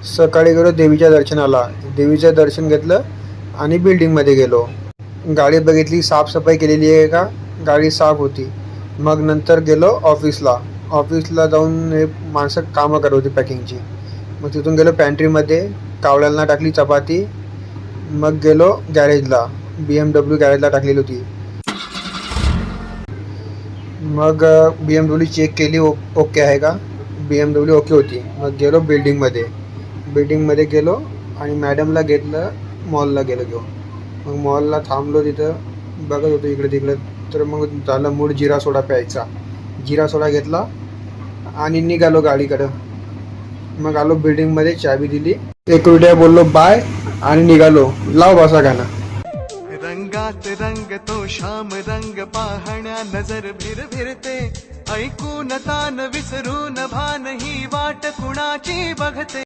सकाळी गेलो देवीच्या दर्शनाला. देवीचं दर्शन घेतलं आणि बिल्डिंगमध्ये गेलो. गाडी बघितली साफसफाई केलेली आहे का, गाडी साफ होती. मग नंतर गेलो ऑफिसला जाऊन हे माणसं कामं करत होती पॅकिंगची. मग तिथून गेलो पॅन्ट्रीमध्ये, कावळ्यांना टाकली चपाती. मग गेलो गॅरेजला, BMW गॅरेजला टाकलेली होती. मग BMW चेक केली, ओके आहे का, BMW ओके होती. मग गेलो बिल्डिंगमध्ये गेलो आणि मॅडमला घेतलं, मॉलला गेलो घेऊन. मग मॉलला थांबलो, तिथं बघत होतो इकडे तिकडे. तर मग झालं मूड जिरा सोडा प्यायचा. जिरा सोडा घेतला आणि निघालो गाडीकडं. मग आलो बिल्डिंगमध्ये, चाबी दिली, सिक्युरिटीला बोललो बाय आणि निघालो. लाव बसा गाणं. रंगात रंग तो श्याम रंग पाहण्या नजर भिरभिरते, ऐकून तान विसरून भान ही वाट कुणाची बघते.